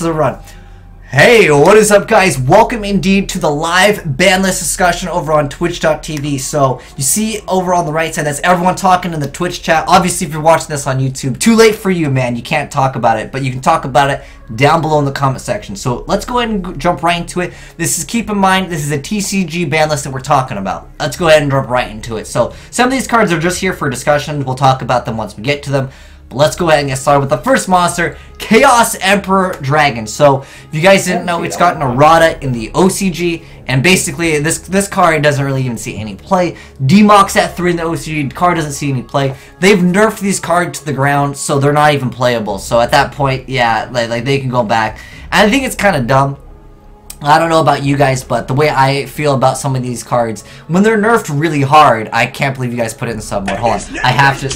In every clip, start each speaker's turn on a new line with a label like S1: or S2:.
S1: to the run. Hey, what is up, guys? Welcome indeed to the live ban list discussion over on twitch.tv. So you see over on the right side, that's everyone talking in the Twitch chat. Obviously, if you're watching this on YouTube, too late for you, man. You can't talk about it, but you can talk about it down below in the comment section. So let's go ahead and jump right into it. Keep in mind, this is a TCG ban list that we're talking about. Let's go ahead and jump right into it. So some of these cards are just here for discussion. We'll talk about them once we get to them. Let's go ahead and get started with the first monster, Chaos Emperor Dragon. So, if you guys didn't know, it's got an errata in the OCG, and basically, this card doesn't really even see any play. D-Mox at 3 in the OCG, the card doesn't see any play. They've nerfed these cards to the ground, so they're not even playable. So, at that point, yeah, like they can go back. And I think it's kind of dumb. I don't know about you guys, but the way I feel about some of these cards, when they're nerfed really hard, I can't believe you guys put it in sub mode. Hold on, I have to...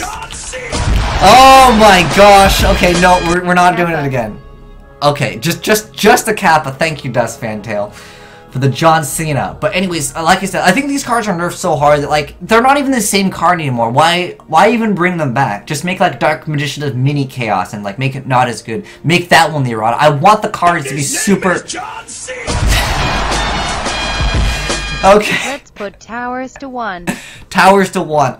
S1: Oh my gosh! Okay, no, we're not doing it again. Okay, just a Kappa. Thank you, Dust Fantail, for the John Cena. But anyways, like I said, I think these cards are nerfed so hard that like they're not even the same card anymore. Why even bring them back? Just make like Dark Magician of Mini Chaos and like make it not as good. Make that one the errata. I want the cards to be super. Okay.
S2: Let's put towers to 1.
S1: Towers to 1.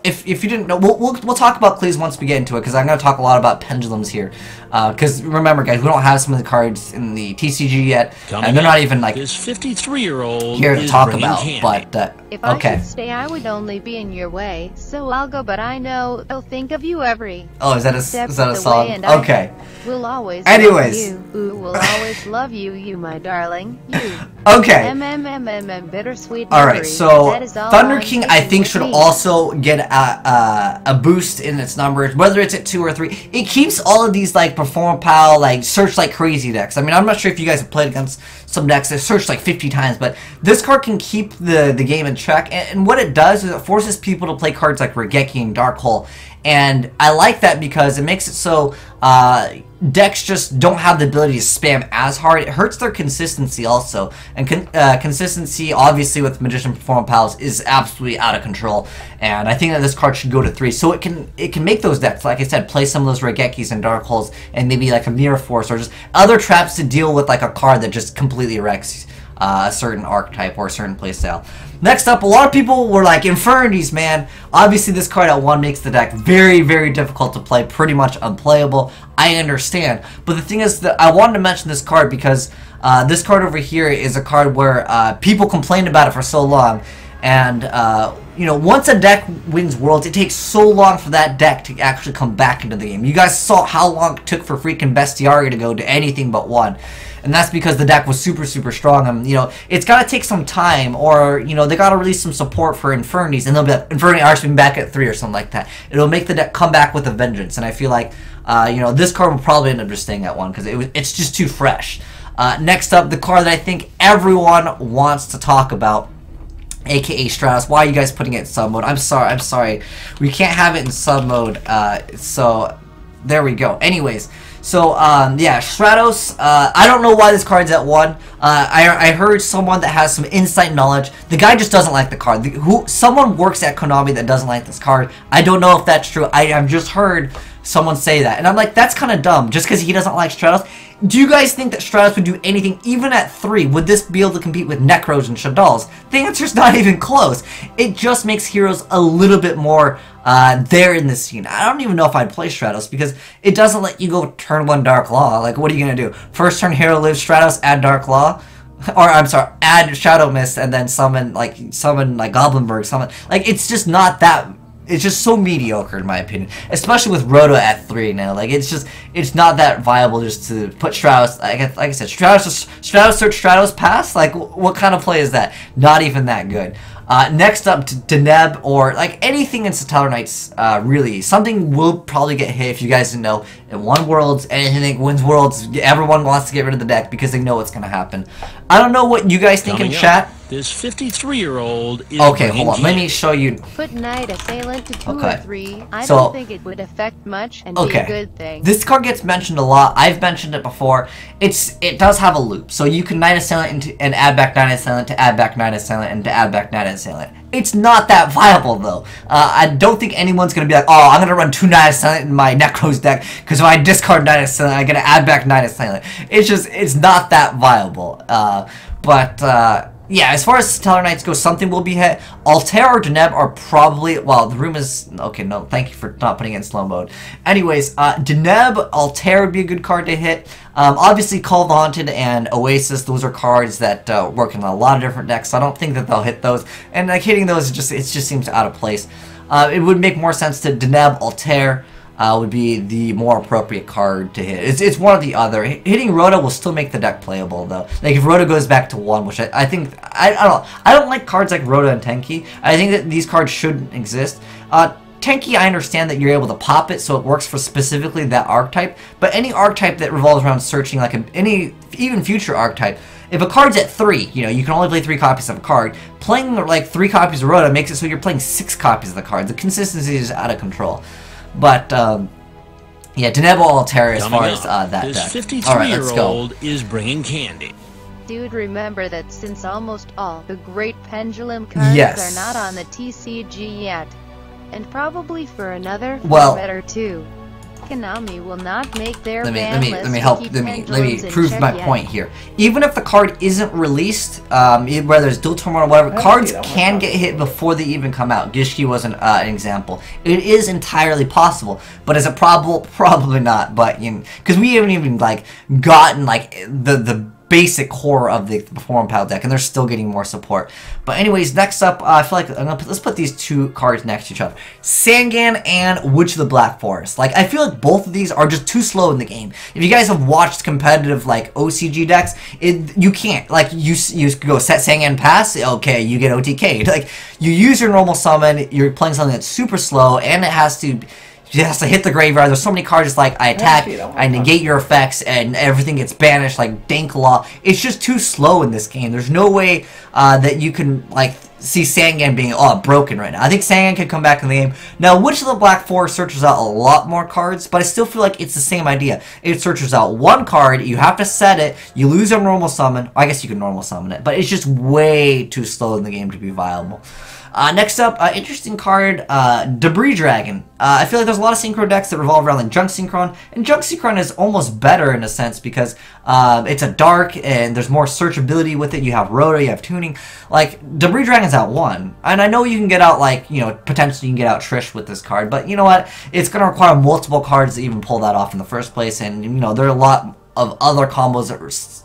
S1: If you didn't know, we'll talk about Cleese once we get into it, because I'm going to talk a lot about pendulums here. Because remember, guys, we don't have some of the cards in the TCG yet, and they're not even like
S3: this 53-year-old
S1: here to talk about. But
S2: if I should stay, I would only be in your way. So I'll go, but I know I'll think of you every.
S1: Oh, is that a song? Okay.
S2: We'll always.
S1: Anyways,
S2: love you. We'll always love you, you my darling. You.
S1: Okay.
S2: Bittersweet.
S1: All right. So Thunder King, I think, should also get a boost in its numbers, whether it's at 2 or 3. It keeps all of these like Perform Pal, like search like crazy decks. I mean, I'm not sure if you guys have played against some decks that search like 50 times, but this card can keep the game in check. And what it does is it forces people to play cards like Regeki and Dark Hole. And I like that because it makes it so decks just don't have the ability to spam as hard. It hurts their consistency also. And consistency, obviously, with Magician Perform Pals is absolutely out of control. And I think that this card should go to 3. So it can make those decks, like I said, play some of those Regekis and Dark Holes, and maybe like a Mirror Force, or just other traps to deal with like a card that just completely wrecks a certain archetype or a certain playstyle. Next up, a lot of people were like, Infernities, man. Obviously, this card at 1 makes the deck very, very difficult to play, pretty much unplayable. I understand. But the thing is that I wanted to mention this card because this card over here is a card where people complained about it for so long. And, you know, once a deck wins Worlds, it takes so long for that deck to actually come back into the game. You guys saw how long it took for freaking Bestiari to go to anything but 1. And that's because the deck was super, super strong. And, you know, it's got to take some time, or, you know, they got to release some support for Infernities, and they'll be like, Infernities are being back at 3 or something like that. It'll make the deck come back with a vengeance. And I feel like, you know, this card will probably end up just staying at 1 because it's just too fresh. Next up, the card that I think everyone wants to talk about, aka Stratos. Why are you guys putting it in sub mode? I'm sorry. We can't have it in sub mode. So there we go. Anyways, so yeah, Stratos. I don't know why this card's at 1. I heard someone that has some insight knowledge. The guy just doesn't like the card. Someone works at Konami that doesn't like this card. I don't know if that's true. I have just heard someone say that, and I'm like, that's kind of dumb. Just because he doesn't like Stratos. Do you guys think that Stratos would do anything, even at 3? Would this be able to compete with Necros and Shaddoll's? The answer's not even close. It just makes heroes a little bit more there in the scene. I don't even know if I'd play Stratos because it doesn't let you go turn 1 Dark Law. Like, what are you going to do? First turn hero lives, Stratos, add Dark Law? Or, I'm sorry, add Shadow Mist and then summon like Goblinberg, summon. Like, it's just not that... It's just so mediocre in my opinion, especially with Roto at 3 now. Like, it's not that viable just to put Stratos. Like I said, Stratos search, Stratos pass. Like, what kind of play is that? Not even that good. Next up, Deneb, or like anything in Stellar Knights, really. Something will probably get hit if you guys didn't know. It won Worlds, anything that wins Worlds, everyone wants to get rid of the deck because they know what's going to happen. I don't know what you guys think in chat.
S3: This 53-year-old is
S1: Okay, hold on. Let me show you.
S2: Put Knight Assailant to 2 or 3. I
S1: So-
S2: don't think it would affect much and be a good thing.
S1: This card gets mentioned a lot. I've mentioned it before. It does have a loop. So you can Knight Assailant and add back Knight Assailant to add back Knight Assailant and to add back Knight Assailant. It's not that viable though. I don't think anyone's gonna be like, oh, I'm gonna run 2 Knight Assailant in my Necros deck because if I discard Knight Assailant, I'm gonna add back Knight Assailant. It's not that viable. Yeah, as far as Stellar Knights go, something will be hit. Altair or Deneb are probably, well, the room is, okay, no, thank you for not putting it in slow mode. Anyways, Deneb, Altair would be a good card to hit. Obviously, Call of the Haunted and Oasis, those are cards that work in a lot of different decks, so I don't think that they'll hit those. And like hitting those, it just seems out of place. It would make more sense to Deneb, Altair. Would be the more appropriate card to hit. It's one or the other. Hitting Rhoda will still make the deck playable though. Like if Rhoda goes back to 1, which I think I don't know. I don't like cards like Rhoda and Tenki. I think that these cards shouldn't exist. Tenki, I understand that you're able to pop it, so it works for specifically that archetype. But any archetype that revolves around searching, like any even future archetype, if a card's at 3, you know, you can only play 3 copies of a card. Playing like 3 copies of Rhoda makes it so you're playing 6 copies of the card. The consistency is out of control. But, yeah, Deneb or Altair as far as that
S3: deck.
S1: This
S3: 53-year-old is bringing candy.
S2: Dude, remember that since almost all the great pendulum cards are not on the TCG yet, and probably for another better too, Konami will not make their let me
S1: prove my point here. Even if the card isn't released, whether it's Dual Tournament or whatever, cards can get hit before they even come out. Gishki was an example. It is entirely possible, but is it probable? Probably not. But you know, because we haven't even like gotten like the basic core of the Perform Pal deck, and they're still getting more support. But anyways, next up, I feel like let's put these 2 cards next to each other. Sangan and Witch of the Black Forest. Like, I feel like both of these are just too slow in the game. If you guys have watched competitive, like, OCG decks, you can't. Like, you go set Sangan pass, okay, you get OTK'd. Like, you use your normal summon, you're playing something that's super slow, and it has to hit the graveyard. There's so many cards, like, I attack, I negate your effects, and everything gets banished, like Dankalaw. It's just too slow in this game. There's no way that you can, like, see Sangan being, broken right now. I think Sangan can come back in the game. Now, Witch of the Black Forest searches out a lot more cards, but I still feel like it's the same idea. It searches out 1 card, you have to set it, you lose a normal summon. I guess you can normal summon it, but it's just way too slow in the game to be viable. Next up, interesting card, Debris Dragon. I feel like there's a lot of Synchro decks that revolve around like Junk Synchron, and Junk Synchron is almost better in a sense because it's a dark and there's more searchability with it. You have Rhoda, you have tuning. Like, Debris Dragon's out 1, and I know you can get out, like, you know, potentially you can get out Trish with this card, but you know what? It's going to require multiple cards to even pull that off in the first place, and, you know, there are a lot of other combos that,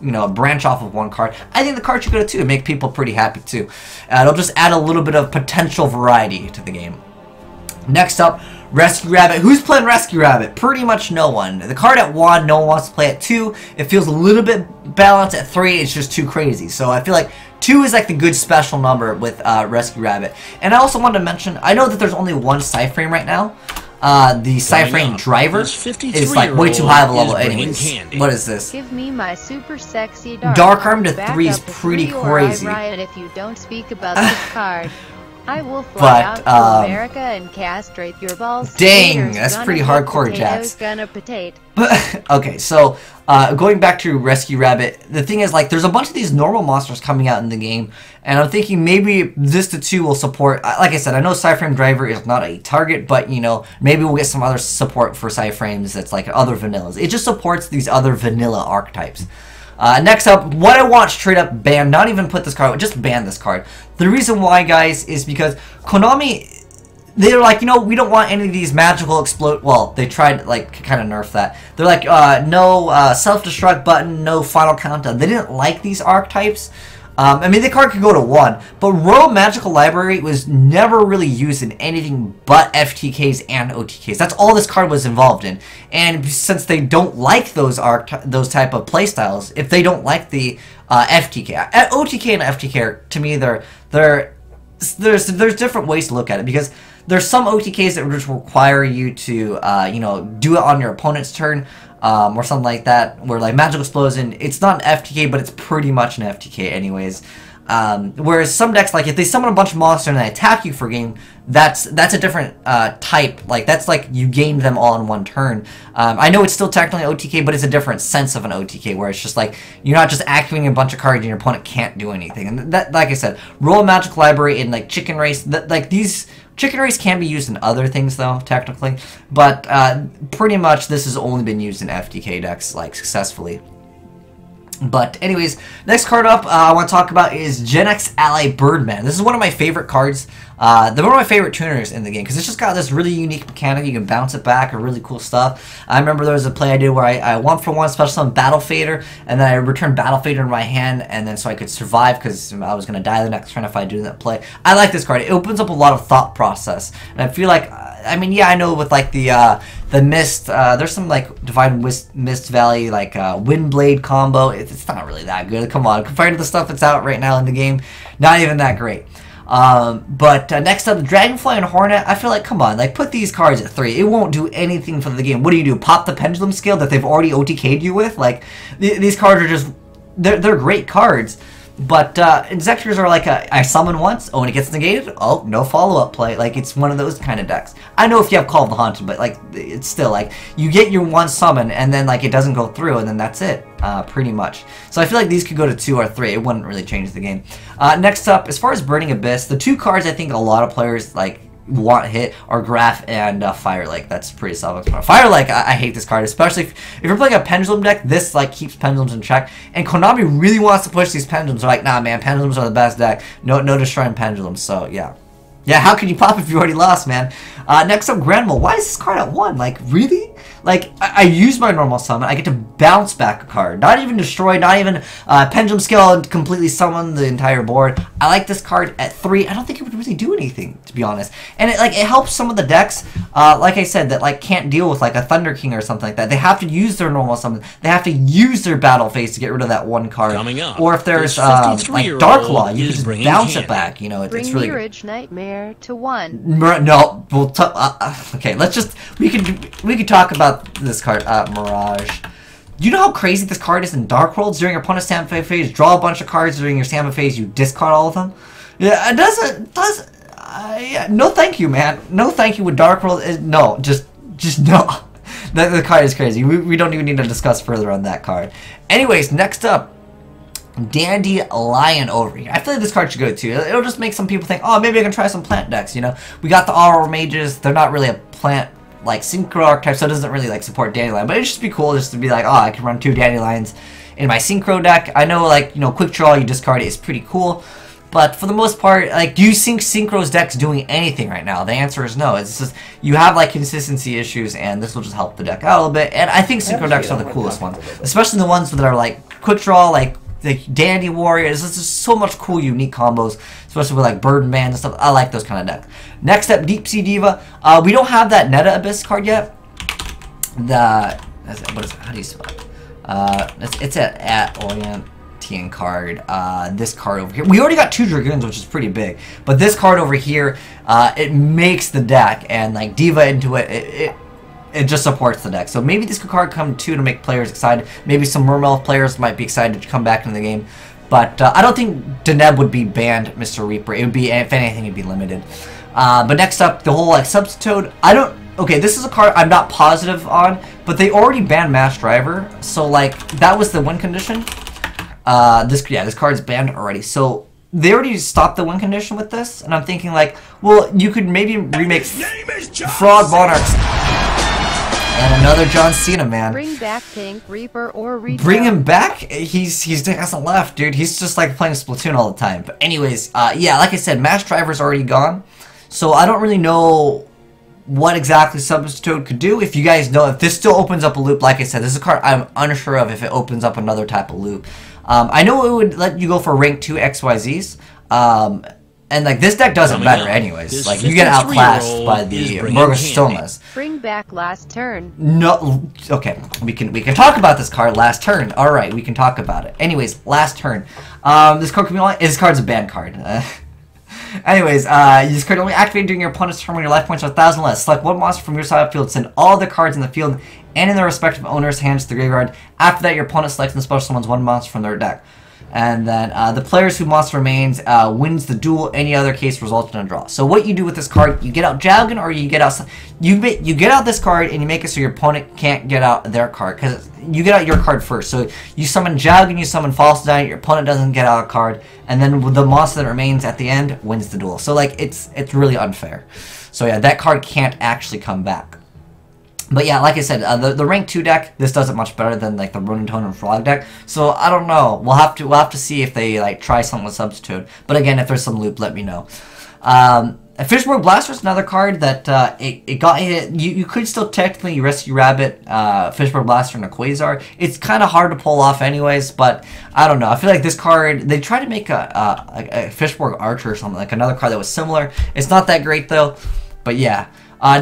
S1: you know, branch off of 1 card. I think the card should go to 2 and make people pretty happy too. It'll just add a little bit of potential variety to the game. Next up, Rescue Rabbit. Who's playing Rescue Rabbit? Pretty much no one. The card at 1, no one wants to play at 2. It feels a little bit balanced at 3. It's just too crazy. So I feel like 2 is like the good special number with Rescue Rabbit. And I also wanted to mention, I know that there's only 1 Cyframe right now. The Cyframe driver is like way too high of a level anyways. What is this?
S2: Give me my super sexy
S1: Dark Arm to 3 is pretty crazy.
S2: Riot if you don't speak about this card. I will fly out to America and castrate your balls.
S1: Dang, that's pretty hardcore, Jax. Okay, so going back to Rescue Rabbit, the thing is, like, there's a bunch of these normal monsters coming out in the game, and I'm thinking maybe this to 2 will support. Like I said, I know Cyframe Driver is not a target, but, you know, maybe we'll get some other support for Cyframes that's like other vanillas. It just supports these other vanilla archetypes. Next up, what I want straight up ban, not even put this card, just ban this card. The reason why, guys, is because Konami, they're like, you know, we don't want any of these magical explode. Well, they tried, like, kind of nerf that. They're like, no self-destruct button, no final countdown. They didn't like these archetypes. I mean, the card could go to 1, but Royal Magical Library was never really used in anything but FTKs and OTKs. That's all this card was involved in. And since they don't like those type of playstyles, if they don't like the FTK, OTK and FTK, to me, there's different ways to look at it, because there's some OTKs that just require you to, you know, do it on your opponent's turn. Or something like that, where like Magical Explosion, it's not an FTK, but it's pretty much an FTK anyways. Whereas some decks, like if they summon a bunch of monsters and they attack you for a game, that's a different type. Like that's like you gained them all in one turn. I know it's still technically OTK, but it's a different sense of an OTK, where it's just like you're not just activating a bunch of cards and your opponent can't do anything. And that, like I said, Royal Magic Library and like Chicken Race, like these Chicken Race can be used in other things though, technically, but pretty much this has only been used in FTK decks like successfully. But anyways, next card up I want to talk about is Gen X Ally Birdman. This is one of my favorite cards. They're one of my favorite tuners in the game because it's just got this really unique mechanic. You can bounce it back, or really cool stuff. I remember there was a play I did where I 1-for-1 special summon Battle Fader, and then I returned Battle Fader in my hand, and then so I could survive because I was going to die the next turn if I do that play. I like this card. It opens up a lot of thought process, and I feel like, I mean, yeah, I know with like the Mist, there's some like Divine Mist Valley, like Windblade combo. It's not really that good. Come on, compared to the stuff that's out right now in the game, not even that great. But next up, Dragonfly and Hornet. I feel like, come on, like put these cards at 3. It won't do anything for the game. What do? Pop the Pendulum skill that they've already OTK'd you with? Like these cards are just, they're great cards. But Executors are like I summon once, oh, when it gets negated, oh, no follow-up play. Like, it's one of those kind of decks. I know if you have Call of the Haunted, but, like, it's still, like, you get your one summon, and then, like, it doesn't go through, and then that's it, pretty much. So I feel like these could go to 2 or 3. It wouldn't really change the game. Next up, as far as Burning Abyss, the 2 cards I think a lot of players, like, want hit are Graph and Fire Lake. That's pretty self-explanatory. Fire Lake, I hate this card, especially if you're playing a Pendulum deck. This like keeps Pendulums in check, and Konami really wants to push these Pendulums. They're like, nah, man, Pendulums are the best deck. No destroying Pendulums. So yeah, how can you pop if you already lost, man? Next up, Granville. Why is this card at 1? Like, really? Like, I use my normal summon. I get to bounce back a card. Not even destroy, not even Pendulum Skill and completely summon the entire board. I like this card at 3. I don't think it would really do anything, to be honest. And it helps some of the decks, like I said, that like can't deal with like a Thunder King or something like that. They have to use their normal summon. They have to use their battle phase to get rid of that one card.
S3: Coming up,
S1: or if there's like Dark Law, you can just bounce it back. You know, it's really
S2: Bring Mirage Nightmare to 1.
S1: No, we'll okay. Let's just we could talk about this card, Mirage. Do you know how crazy this card is in Dark Worlds? During your opponent's standby phase, draw a bunch of cards. During your standby phase, you discard all of them. Yeah, it doesn't. Yeah, no, thank you, man. No, thank you with Dark World. No, just no. The card is crazy. We don't even need to discuss further on that card. Anyways, next up, Dandelion over here. I feel like this card should go too. It'll just make some people think, oh, maybe I can try some plant decks. You know, we got the Aurora Mages. They're not really a plant like Synchro archetype, so it doesn't really like support Dandelion, but it'd just be cool just to be like, oh, I can run 2 Dandelions in my Synchro deck. I know, like, you know, quick draw, you discard it is pretty cool, but for the most part, like, do you think Synchro's deck's doing anything right now? The answer is no. It's just, you have like consistency issues, and this will just help the deck out a little bit, and I think Synchro decks are the coolest ones, especially the ones that are like quick draw, like the Dandy Warriors. There's just so much cool, unique combos, especially with like Birdman and stuff. I like those kind of decks. Next up, Deep Sea Diva. We don't have that Netta Abyss card yet. What is it? How do you spell it? It's at Orientian card. This card over here. We already got 2 Dragoons, which is pretty big. But this card over here, it makes the deck, and like Diva into it just supports the deck. So maybe this card come 2 to make players excited. Maybe some Mermelf players might be excited to come back into the game. But I don't think Deneb would be banned, Mr. Reaper. It would be, if anything, it'd be limited. But next up, the whole like Substitute. Okay, this is a card I'm not positive on, but they already banned Mass Driver, so like that was the win condition. This card's banned already, so they already stopped the win condition with this, and I'm thinking like, well, you could maybe remake Frog Monarchs. And another John Cena, man.
S2: Bring back Pink Reaper or Reaper.
S1: Bring him back? He hasn't left, dude. He's just like playing Splatoon all the time. But anyways, yeah, like I said, Mass Driver's already gone. So I don't really know what exactly Substitute could do. If you guys know, if this still opens up a loop, like I said, this is a card I'm unsure of if it opens up another type of loop. I know it would let you go for rank 2 XYZs. And like this deck does it better anyways. Like you get outclassed by the Morgostomas.
S2: Bring back Last Turn.
S1: No, okay, we can talk about this card. Last Turn. All right, we can talk about it. Anyways, Last Turn. This card can be only. This card's a banned card. Anyways, this card only activated during your opponent's turn when your life points are 1,000 less. Select one monster from your side of the field. Send all the cards in the field and in their respective owner's hands to the graveyard. After that, your opponent selects and special summons one monster from their deck. And then the players whose monster remains wins the duel. Any other case results in a draw. So what you do with this card, you get out Jowgen, or you get out you get out this card and you make it so your opponent can't get out their card, because you get out your card first. So you summon Jowgen, you summon False Giant, your opponent doesn't get out a card, and then the monster that remains at the end wins the duel. So like it's really unfair. So yeah, that card can't actually come back. But yeah, like I said, the rank 2 deck, this does it much better than like the Ronin Tone and Frog deck. So I don't know. We'll have to see if they like try something with Substitute. But again, if there's some loop, let me know. Fishborg Blaster is another card that it got hit. You could still technically Rescue Rabbit, Fishborg Blaster, and a Quasar. It's kind of hard to pull off anyways, but I don't know. I feel like this card, they tried to make a Fishborg Archer or something, like another card that was similar. It's not that great though, but yeah.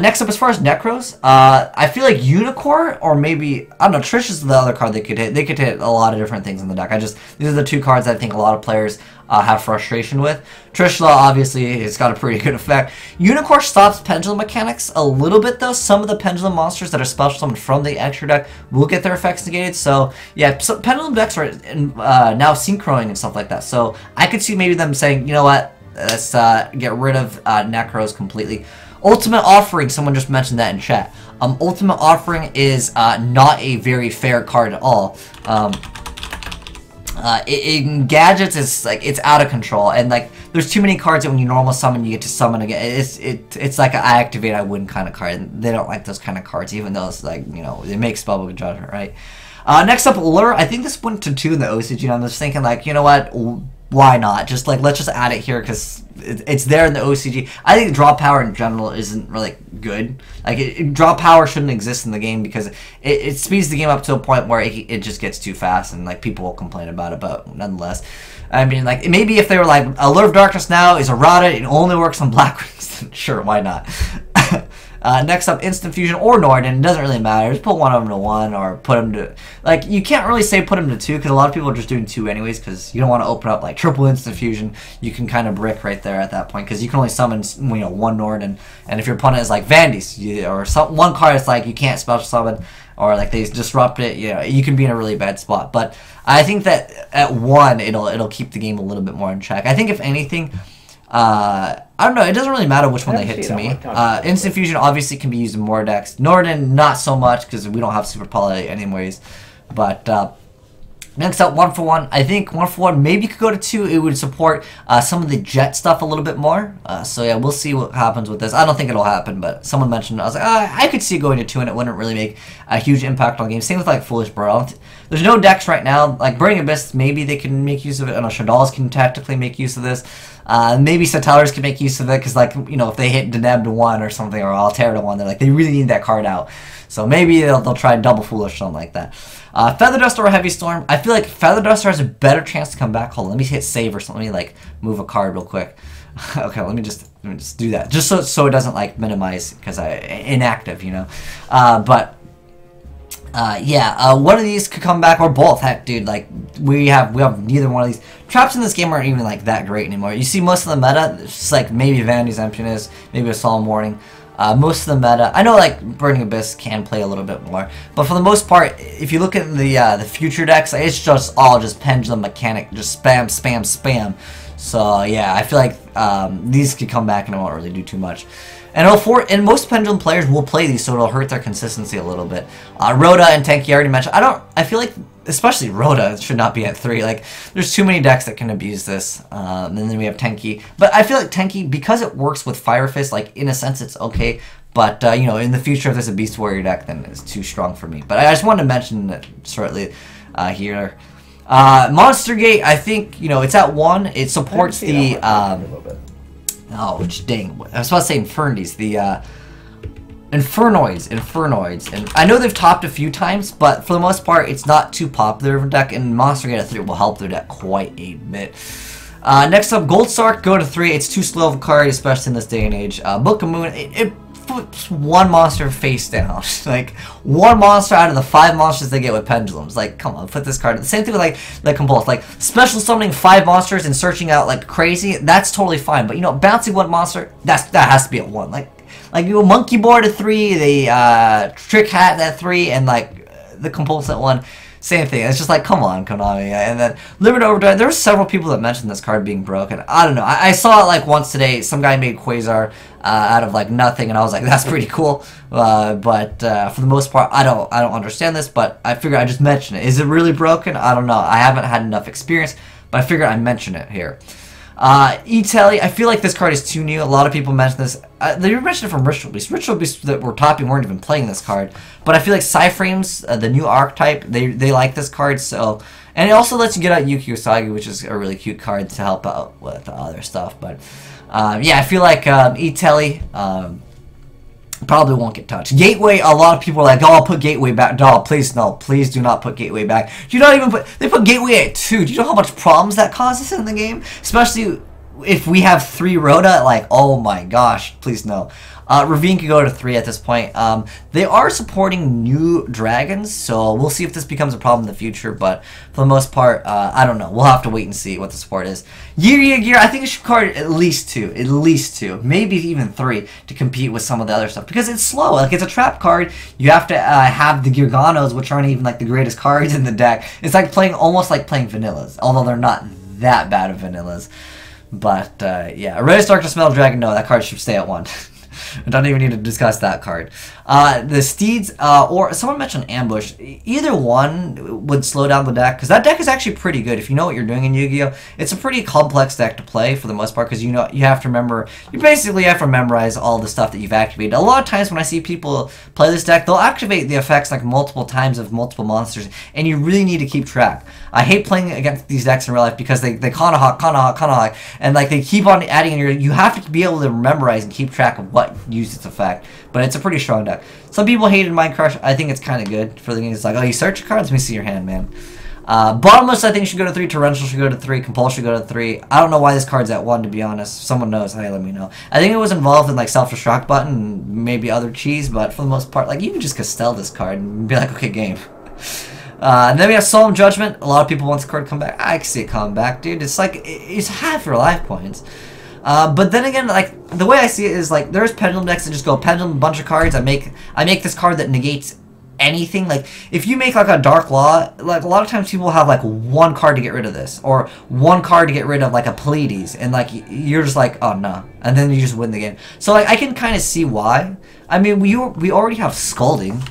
S1: Next up, as far as Necros, I feel like Unicorn, or maybe, I don't know, Trish is the other card they could hit. They could hit a lot of different things in the deck. These are the two cards I think a lot of players have frustration with. Trishula, obviously, it's got a pretty good effect. Unicorn stops Pendulum mechanics a little bit, though. Some of the Pendulum monsters that are special summoned from the extra deck will get their effects negated. So, yeah, so Pendulum decks are now synchroing and stuff like that. So, I could see maybe them saying, you know what, let's get rid of Necros completely. Ultimate Offering, someone just mentioned that in chat. Ultimate Offering is not a very fair card at all. In gadgets, it's out of control, and like there's too many cards that when you normal summon, you get to summon again. It's like an I activate, I win kind of card. And they don't like those kind of cards, even though it's like, you know, it makes Spellbook Judgment, right? Next up, Lure. I think this went to 2 in the OCG, and I'm just thinking like, you know what? Why not? Just like, let's just add it here because it's there in the OCG. I think draw power in general isn't really good. Like, draw power shouldn't exist in the game because it speeds the game up to a point where it just gets too fast, and like people will complain about it. But nonetheless, I mean, like maybe if they were like, Allure of Darkness now is errata, it only works on Black Wings, sure, why not? Next up, Instant Fusion or Norden. It doesn't really matter. Just put one of them to 1 or put them to... Like, you can't really say put them to 2 because a lot of people are just doing 2 anyways because you don't want to open up, like, triple Instant Fusion. You can kind of brick right there at that point because you can only summon, you know, 1 Norden. And if your opponent is, like, Vandys or one card that's, like, you can't special summon or, like, they disrupt it, you know, you can be in a really bad spot. But I think that at 1, it'll keep the game a little bit more in check. I think, if anything... I don't know, it doesn't really matter which one they hit to me. Instant Fusion obviously can be used in more decks. Norden, not so much, because we don't have Super Poly anyways. But, next up, 1-for-1. I think 1-for-1 maybe could go to 2. It would support some of the jet stuff a little bit more. So yeah, we'll see what happens with this. I don't think it'll happen, but someone mentioned it. I was like, I could see it going to 2, and it wouldn't really make a huge impact on the game. Same with like Foolish Bro. There's no decks right now. Like Burning Abyss, maybe they can make use of it. I don't know, Shadals can tactically make use of this. Maybe Satalars can make use of it because, like, you know, if they hit Deneb to 1 or something, or Altera to 1, they're like, they really need that card out. So maybe they'll try Double Foolish or something like that. Feather Duster or Heavy Storm. I feel like Feather Duster has a better chance to come back. Hold on, let me hit save or something. Let me like move a card real quick. Okay, let me just do that, just so it doesn't like minimize because I inactive, you know. Yeah, one of these could come back, or both. Heck, dude, like we have neither one of these. Traps in this game aren't even like that great anymore. You see most of the meta, it's just like maybe Vanity's Emptiness, maybe a Solemn Warning. Most of the meta, I know like Burning Abyss can play a little bit more, but for the most part, if you look at the future decks, it's just all just Pendulum mechanic, just spam, spam, spam. So yeah, I feel like these could come back and it won't really do too much. And most Pendulum players will play these, so it'll hurt their consistency a little bit. Rhoda and Tenki I already mentioned. I feel like, especially Rhoda, should not be at 3. Like, there's too many decks that can abuse this. And then we have Tenki. But I feel like Tenki, because it works with Fire Fist, like, in a sense, it's okay. But, you know, in the future, if there's a Beast Warrior deck, then it's too strong for me. But I just wanted to mention it shortly here. Monster Gate, I think, you know, it's at 1. It supports the... oh, dang. I was about to say Infernities. The, Infernoids. And I know they've topped a few times, but for the most part, it's not too popular of a deck, and Monster Gate at 3 will help their deck quite a bit. Next up, Gold Star, go to 3. It's too slow of a card, especially in this day and age. Book of Moon, it puts 1 monster face down. Like, 1 monster out of the 5 monsters they get with Pendulums. Like, come on, put this card. The same thing with, like Compulse. Like, special summoning 5 monsters and searching out, like, crazy, that's totally fine. But, you know, bouncing 1 monster, that has to be at 1. Like you know, Monkey Board at 3, the Trick Hat at 3, and, like, the Compulse at 1. Same thing. It's just like, come on, Konami. And then Limited Overdrive, there were several people that mentioned this card being broken. I don't know. I saw it like once today. Some guy made Quasar out of like nothing, and I was like, that's pretty cool. But for the most part, I don't understand this, but I figured I'd just mention it. Is it really broken? I don't know. I haven't had enough experience, but I figured I'd mention it here. E-Tally, I feel like this card is too new. A lot of people mention this. They mentioned it from Ritual Beast. Ritual Beast that were topping weren't even playing this card. But I feel like Cyframes, the new archetype, they like this card. So, and it also lets you get out Yuki Usagi, which is a really cute card to help out with other stuff. But yeah, I feel like E-Tally probably won't get touched. Gateway, a lot of people are like, oh, I'll put Gateway back. No, please, no. Please do not put Gateway back. Do not even put... They put Gateway at 2. Do you know how much problems that causes in the game? Especially if we have 3 Rhoda. Like, oh my gosh. Please, no. Ravine could go to 3 at this point. They are supporting new dragons, so we'll see if this becomes a problem in the future, but for the most part, I don't know. We'll have to wait and see what the support is. Gear, I think it should card at least 2, maybe even 3 to compete with some of the other stuff, because it's slow. Like, it's a trap card. You have to have the Gearganos, which aren't even like the greatest cards in the deck. It's like almost like playing vanillas, although they're not that bad of vanillas. But yeah, Red Darkness Metal Dragon, no, that card should stay at 1. I don't even need to discuss that card. The Steeds, or someone mentioned Ambush. Either one would slow down the deck, because that deck is actually pretty good if you know what you're doing in Yu-Gi-Oh! It's a pretty complex deck to play for the most part, because you have to remember, you basically have to memorize all the stuff that you've activated. A lot of times when I see people play this deck, they'll activate the effects like multiple times of multiple monsters, and you really need to keep track. I hate playing against these decks in real life because they Kanahawk, and like they keep on adding, and you have to be able to memorize and keep track of what used its effect. But it's a pretty strong deck. Some people hated Mind Crush. I think it's kind of good for the game. It's like, oh, you search your cards? Let me see your hand, man. Bottomless, I think, should go to 3. Torrential should go to 3. Compulsion should go to 3. I don't know why this card's at 1, to be honest. Someone knows. Hey, let me know. I think it was involved in, like, Self-Destruct button and maybe other cheese, but for the most part, like, you can just Castell this card and be like, okay, game. And then we have Solemn Judgment. A lot of people want this card to come back. I can see it coming back, dude. It's like, it's half your life points. But then again, like, the way I see it is, like, there's Pendulum decks that just go Pendulum, bunch of cards. I make this card that negates anything. Like, if you make, like, a Dark Law, like, a lot of times people have, like, 1 card to get rid of this, or 1 card to get rid of, like, a Pleiades, and, like, you're just like, oh, no. And then you just win the game. So, like, I can kind of see why. I mean, we already have Scalding.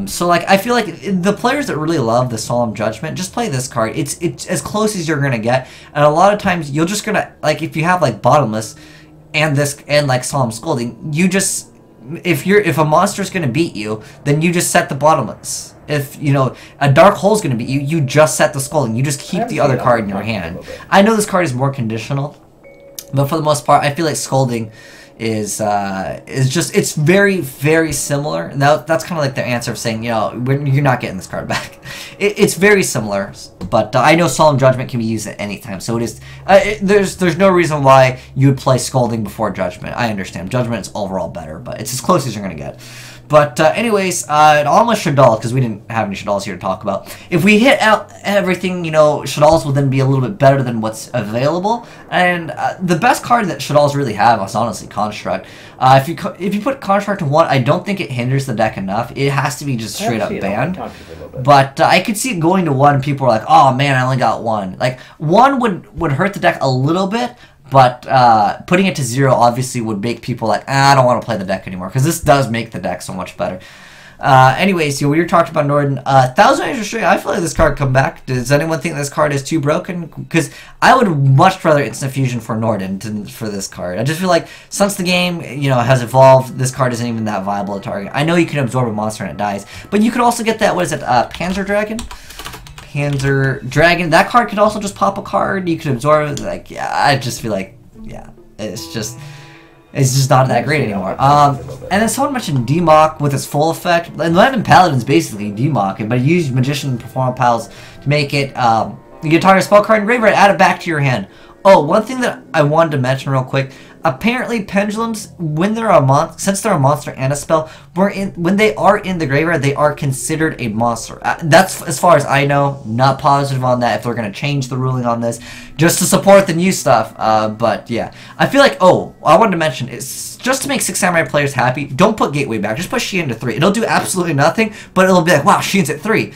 S1: So, like, I feel like the players that really love the Solemn Judgment, just play this card. It's as close as you're gonna get, and a lot of times you're just gonna, like, if you have, like, Bottomless and this, and, like, Solemn Scolding, you just, if a monster's gonna beat you, then you just set the Bottomless. If, you know, a Dark Hole's gonna beat you, you just set the Scolding. You just keep the other card in your hand. I know this card is more conditional, but for the most part, I feel like Scolding is just, it's very, very similar. Now that's kind of like the answer of saying, you know, you're not getting this card back. It's very similar, but I know Solemn Judgment can be used at any time, so it is. There's no reason why you would play Scolding before Judgment. I understand Judgment is overall better, but it's as close as you're gonna get. But anyways, almost Shaddoll, because we didn't have any Shadolls here to talk about. If we hit out everything, you know, Shadolls will then be a little bit better than what's available. And the best card that Shadolls really have is honestly Construct. If you put Construct to 1, I don't think it hinders the deck enough. It has to be just straight up banned. But I could see it going to 1. People are like, oh man, I only got 1. Like, 1 would hurt the deck a little bit. But putting it to 0 obviously would make people like, I don't want to play the deck anymore, because this does make the deck so much better. Anyways, we were talking about Norden. 1000 Years Straight, I feel like this card come back. Does anyone think this card is too broken? Because I would much rather Instant Fusion for Norden than for this card. I just feel like since the game, you know, has evolved, this card isn't even that viable a target. I know you can absorb a monster and it dies, but you could also get that, what is it, Panzer Dragon? Panzer Dragon. That card could also just pop a card. You could absorb it. Like, yeah, I just feel like, yeah, it's just not that great anymore. And then someone mentioned Demock with its full effect. And Levin Paladin's basically Demock, but you use Magician and Perform Pals to make it. You get target spell card and graveyard, add it back to your hand. Oh, one thing that I wanted to mention real quick. apparently pendulums, when they're a since they're a monster and a spell, when they are in the graveyard, they are considered a monster. That's as far as I know. Not positive on that if they're going to change the ruling on this, just to support the new stuff. But yeah, I feel like, oh, I wanted to mention, it's just to make 6 Samurai players happy, don't put Gateway back, just put Shien to 3. It'll do absolutely nothing, but it'll be like, wow, Shien's at 3.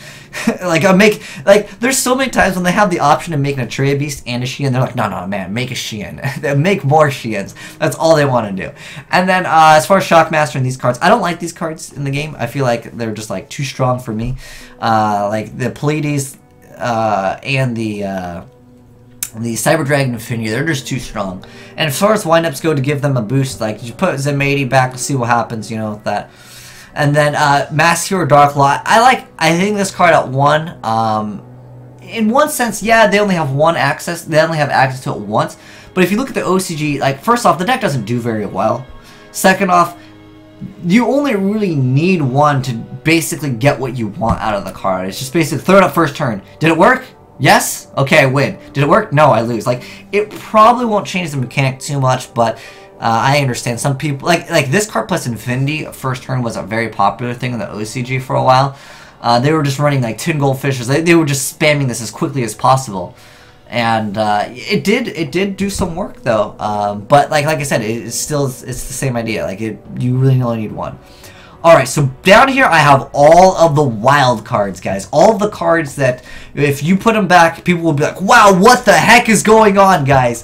S1: There's so many times when they have the option of making a Traya Beast and a Shien, they're like, no, man, make a Shien. Make more Shiens. That's all they want to do. And then, as far as Shockmaster and these cards, I don't like these cards in the game. I feel like they're just, like, too strong for me. Like, the Pleiades, and the Cyber Dragon Infinity, they're just too strong. And as far as windups go, to give them a boost, like, you put Zenmaity back to see what happens, you know, with that. And then, Mass Hero Dark Law, I think this card at 1, in one sense, yeah, they only have one access, they only have access to it once, but if you look at the OCG, like, first off, the deck doesn't do very well. Second off, you only really need 1 to basically get what you want out of the card. It's just basically throw it up first turn. Did it work? Yes? Okay, I win. Did it work? No, I lose. Like, it probably won't change the mechanic too much, but I understand some people, like this card plus Infinity first turn was a very popular thing in the OCG for a while. They were just running like 10 goldfishes. They were just spamming this as quickly as possible. And it did do some work though. But like I said, it's the same idea. Like you really only need 1. Alright, so down here I have all of the wild cards, guys. All of the cards that, if you put them back, people will be like, wow, what the heck is going on, guys?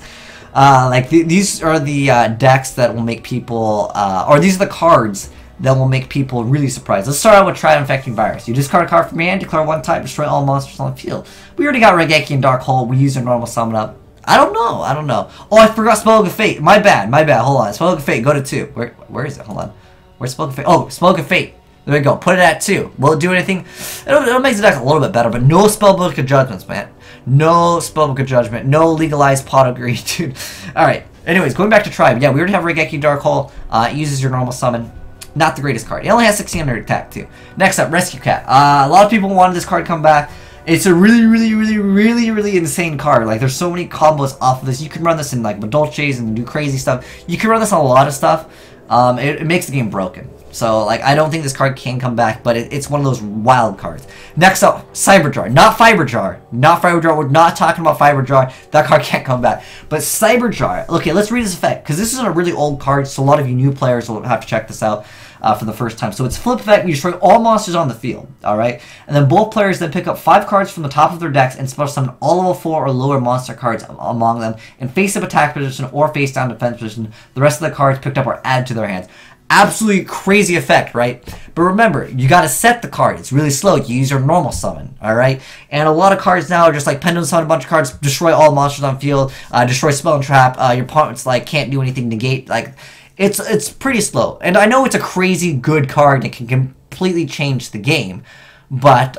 S1: These are the decks that will make people, or these are the cards that will make people really surprised. Let's start out with Try Infecting Virus. You discard a card from your hand, declare 1 type, destroy all monsters on the field. We already got Regeki and Dark Hole. We use our normal summon up. I don't know. Oh, I forgot Spell of Fate. My bad. Hold on. Spell of Fate, go to 2. Where is it? Hold on. Where's Spell of Fate? Oh, Spell of Fate. There we go. Put it at 2. Will it do anything? It'll make the deck a little bit better, but no Spellbook of Judgments, man. No Spellbook of Judgment. No legalized Pot of Greed, dude. Alright. Anyways, going back to Tribe. Yeah, we already have Regeki Dark Hole. It uses your normal summon. Not the greatest card. It only has 1600 attack, too. Next up, Rescue Cat. A lot of people wanted this card to come back. It's a really insane card. Like, there's so many combos off of this. You can run this in, like, Dolces and do crazy stuff. You can run this on a lot of stuff. It makes the game broken. So, like, I don't think this card can come back, but it's one of those wild cards. Next up, Cyberjar. Not Fiberjar. Not Fiberjar. We're not talking about Fiberjar. That card can't come back. But Cyberjar. Okay, let's read this effect, because this is a really old card, so a lot of you new players will have to check this out for the first time. So it's flip effect. You destroy all monsters on the field. Alright? And then both players then pick up 5 cards from the top of their decks and special summon all level 4 or lower monster cards among them in face-up attack position or face-down defense position. The rest of the cards picked up are added to their hands. Absolutely crazy effect, right? But remember, you gotta set the card. It's really slow. You use your normal summon, alright? And a lot of cards now are just like Pendulum Summon a bunch of cards, destroy all monsters on field, destroy Spell and Trap, your opponent's like can't do anything, negate, like it's pretty slow. And I know it's a crazy good card and it can completely change the game, but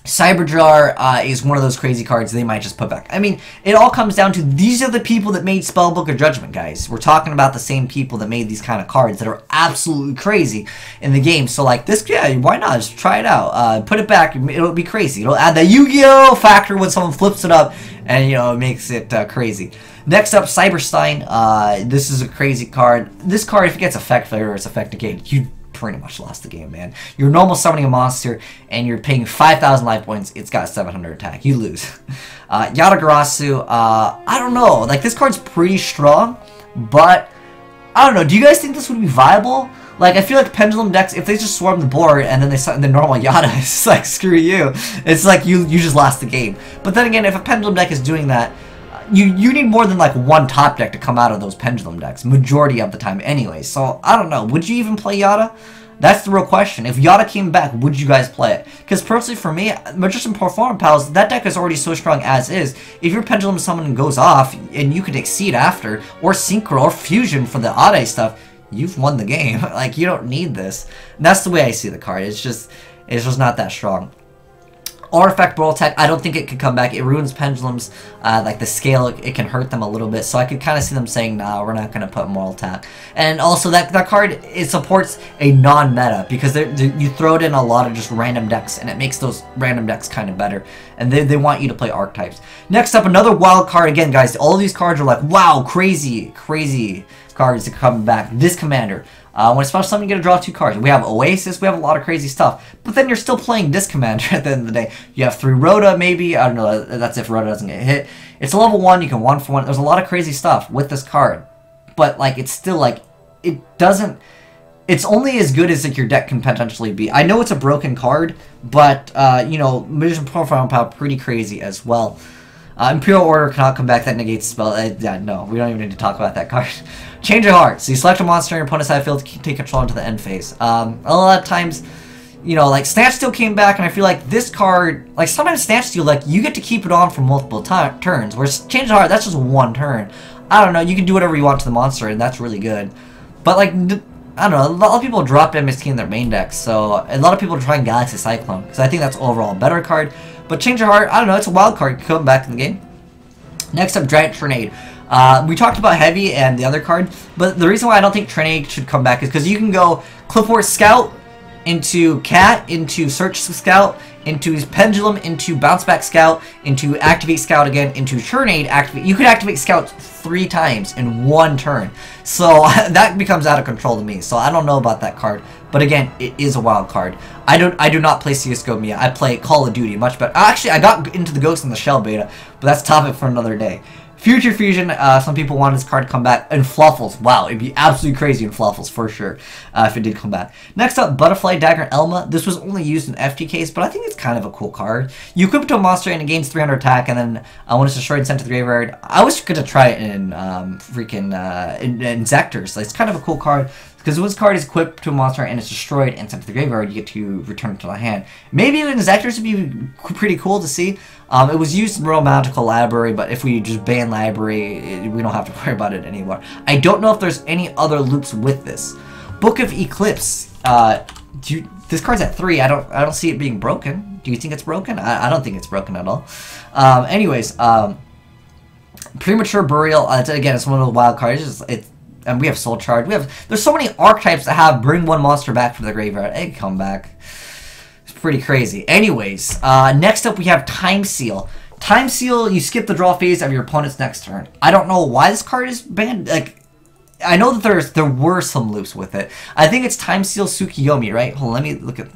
S1: Cyberjar is one of those crazy cards they might just put back. I mean, it all comes down to these are the people that made Spellbook of Judgment, guys. We're talking about the same people that made these kind of cards that are absolutely crazy in the game. So, like, this, yeah, why not? Just try it out. Put it back. It'll be crazy. It'll add the Yu-Gi-Oh! Factor when someone flips it up and, you know, it makes it crazy. Next up, Cyberstein. This is a crazy card. This card, if it gets effect failure or it's effect negated, you pretty much lost the game, man. You're normal summoning a monster and you're paying 5,000 life points. It's got 700 attack. You lose. Yatagarasu, I don't know. Like, this card's pretty strong, but I don't know. Do you guys think this would be viable? Like, I feel like Pendulum decks, if they just swarm the board and then they summon the normal Yata, it's like, screw you. It's like you just lost the game. But then again, if a Pendulum deck is doing that, you need more than like one top deck to come out of those Pendulum decks, majority of the time anyway. So, I don't know. Would you even play Yata? That's the real question. If Yata came back, would you guys play it? Because personally for me, Magician Perform Pals, that deck is already so strong as is. If your Pendulum Summon goes off, and you could Exceed after, or Synchro, or Fusion for the Ade stuff, you've won the game. Like, you don't need this. And that's the way I see the card. It's just not that strong. Artifact Brawl Tech, I don't think it could come back. It ruins pendulums, like the scale, it can hurt them a little bit. So I could kind of see them saying, nah, we're not going to put Moral Attack. And also that card, it supports a non-meta, because you throw it in a lot of just random decks, and it makes those random decks kind of better. And they want you to play archetypes. Next up, another wild card. Again, guys, all of these cards are like, wow, crazy cards that come back. This commander. When it's special summon, you get to draw 2 cards. We have Oasis, we have a lot of crazy stuff. But then you're still playing this commander at the end of the day. You have 3 Rhoda, maybe. I don't know, that's if Rhoda doesn't get hit. It's a level 1, you can 1-for-1. There's a lot of crazy stuff with this card. But, like, it's still, like, it doesn't... It's only as good as, like, your deck can potentially be. I know it's a broken card, but, you know, Magician Profile Power, pretty crazy as well. Imperial Order cannot come back, that negates spell. Yeah, no, we don't even need to talk about that card. Change of Heart. So you select a monster in your opponent's side field to take control into the end phase. A lot of times, you know, like Snatch Steal came back, and I feel like this card, like sometimes Snatch Steal, like you get to keep it on for multiple turns. Whereas Change of Heart, that's just 1 turn. I don't know, you can do whatever you want to the monster, and that's really good. But like, I don't know, a lot of people drop MST in their main decks, so a lot of people are trying Galaxy Cyclone, because I think that's overall a better card. But Change of Heart, I don't know, it's a wild card coming back in the game. Next up, Giant Tornado. We talked about Heavy and the other card, but the reason why I don't think Tornado should come back is because you can go Clipboard Scout into Cat, into Search Scout, into Pendulum, into Bounce Back Scout, into Activate Scout again, into Tornado Activate. You could activate Scout 3 times in 1 turn. So that becomes out of control to me. So I don't know about that card. But again, it is a wild card. I do not play CSGO Mia. I play Call of Duty much better. Actually, I got into the Ghost in the Shell beta, but that's a topic for another day. Future Fusion, some people want this card to come back. And Fluffles, wow, it'd be absolutely crazy in Fluffles for sure, if it did come back. Next up, Butterfly Dagger Elma. This was only used in FTKs, but I think it's kind of a cool card. You equip it to a monster and it gains 300 attack, and then when it's destroyed and sent to the graveyard, I was going to try it in in Zectors. It's kind of a cool card. Because when this card is equipped to a monster and it's destroyed and sent to the graveyard, you get to return it to the hand. Maybe in Zectors would be pretty cool to see. It was used in Royal Magical Library, but if we just ban Library, we don't have to worry about it anymore. I don't know if there's any other loops with this. Book of Eclipse. This card's at 3. I don't see it being broken. Do you think it's broken? I don't think it's broken at all. Anyways, Premature Burial. Again, it's one of the wild cards. And we have Soul Charge. There's so many archetypes that have bring 1 monster back from the graveyard. It can come back. It's pretty crazy. Anyways, next up we have Time Seal. Time Seal, you skip the draw phase of your opponent's next turn. I don't know why this card is banned. Like, I know that there were some loops with it. I think it's Time Seal Tsukiyomi, right? Hold on, let me look at.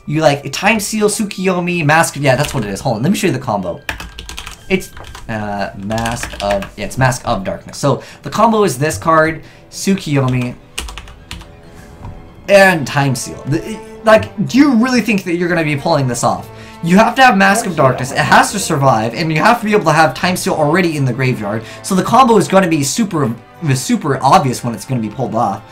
S1: You like Time Seal Tsukiyomi Mask. Yeah, that's what it is. Hold on, let me show you the combo. It's it's Mask of Darkness. So the combo is this card, Tsukiyomi, and Time Seal. Like, do you really think that you're going to be pulling this off? You have to have Mask of Darkness, it has to survive, and you have to be able to have Time Seal already in the graveyard. So the combo is going to be super obvious when it's going to be pulled off.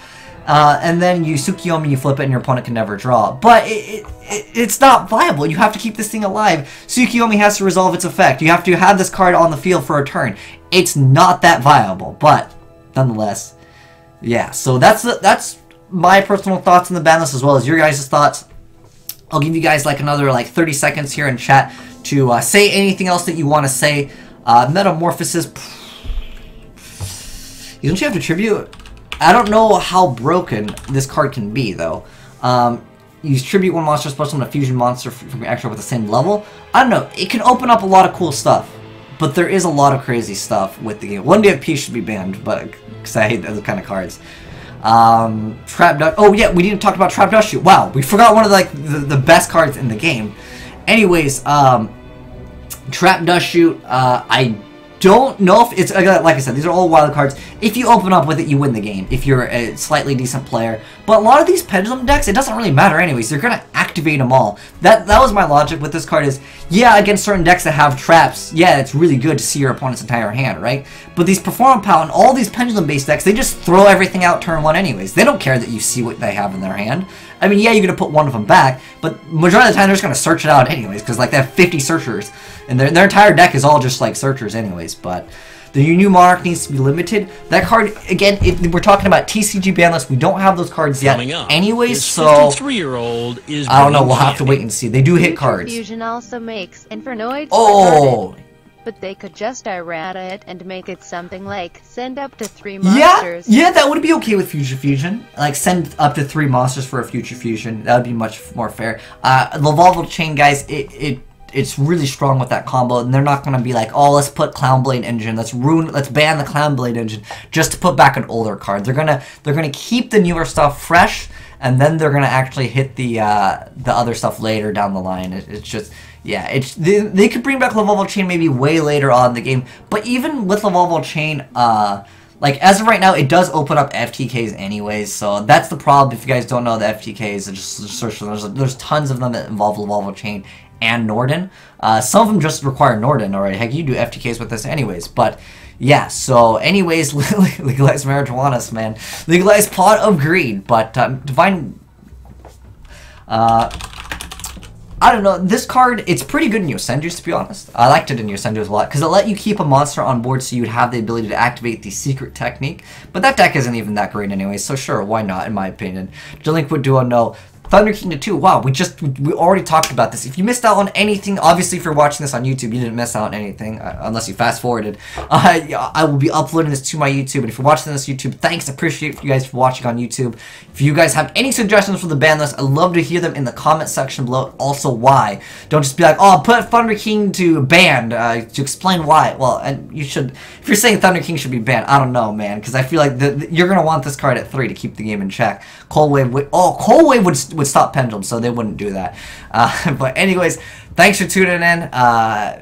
S1: And then you Tsukiyomi, you flip it, and your opponent can never draw. But it's not viable. You have to keep this thing alive. Tsukiyomi has to resolve its effect. You have to have this card on the field for a turn. It's not that viable, but nonetheless, yeah. So that's my personal thoughts on the ban list, as well as your guys' thoughts. I'll give you guys like another 30 seconds here in chat to say anything else that you want to say. Metamorphosis. Don't you have to tribute? I don't know how broken this card can be, though. Use tribute 1 monster, special summon a fusion monster from your extra with the same level. I don't know. It can open up a lot of cool stuff, but there is a lot of crazy stuff with the game. 1 DFP should be banned, but because I hate those kind of cards. Trap Dust. Oh yeah, we didn't talk about Trap Dust Shoot. Wow, we forgot one of the best cards in the game. Anyways, Trap Dust Shoot. I don't know if it's, like I said, these are all wild cards. If you open up with it, you win the game, if you're a slightly decent player. But a lot of these Pendulum decks, it doesn't really matter anyways. They're going to activate them all. That was my logic with this card is, yeah, against certain decks that have traps, yeah, it's really good to see your opponent's entire hand, right? But these Perform Pal and all these Pendulum-based decks, they just throw everything out turn 1 anyways. They don't care that you see what they have in their hand. I mean, yeah, you're going to put one of them back, but majority of the time they're just going to search it out anyways, because they have 50 searchers. And their entire deck is all just searchers anyways, but The new Monarch needs to be limited. That card, again, we're talking about TCG ban list. We don't have those cards yet anyways, so
S3: 53-year-old is
S1: I don't know, we'll have to wait and see. They do hit cards.
S2: Fusion also makes Infernoids.
S1: Oh!
S2: But they could just errata it and make it something like send up to 3 monsters.
S1: Yeah, that would be okay with Future Fusion. Like, send up to 3 monsters for a Future Fusion. That would be much more fair. The Volvo Chain, guys, it's really strong with that combo, and they're not gonna be like, oh, let's put Clownblade engine, let's ban the Clownblade engine just to put back an older card. They're gonna keep the newer stuff fresh, and then they're gonna actually hit the other stuff later down the line. It's just. Yeah, they could bring back Volvo Chain maybe way later on in the game, but even with Volvo Chain, like as of right now, it does open up FTKs anyways, so that's the problem. If you guys don't know the FTKs, just search them. There's tons of them that involve Volvo Chain and Norden. Some of them just require Norden already. Heck, you do FTKs with this anyways, but yeah, so anyways, legalize marijuana, man. Legalize pot of greed, but Divine... I don't know, this card, it's pretty good in Yosendus, to be honest. I liked it in Yosendus a lot, because it let you keep a monster on board so you'd have the ability to activate the secret technique. But that deck isn't even that great anyway, so sure, why not, in my opinion. Delinquent Duo, no. Thunder King to 2, wow, we already talked about this. If you missed out on anything, obviously if you're watching this on YouTube, you didn't miss out on anything, unless you fast forwarded. I will be uploading this to my YouTube, and if you're watching this on YouTube, thanks, appreciate you guys for watching on YouTube. If you guys have any suggestions for the ban list, I'd love to hear them in the comment section below, also why. Don't just be like, oh, put Thunder King to banned, to explain why. Well, and you should, if you're saying Thunder King should be banned, I don't know, man, because I feel like you're going to want this card at 3 to keep the game in check. Cold Wave would stop Pendulum, so they wouldn't do that. But anyways, thanks for tuning in.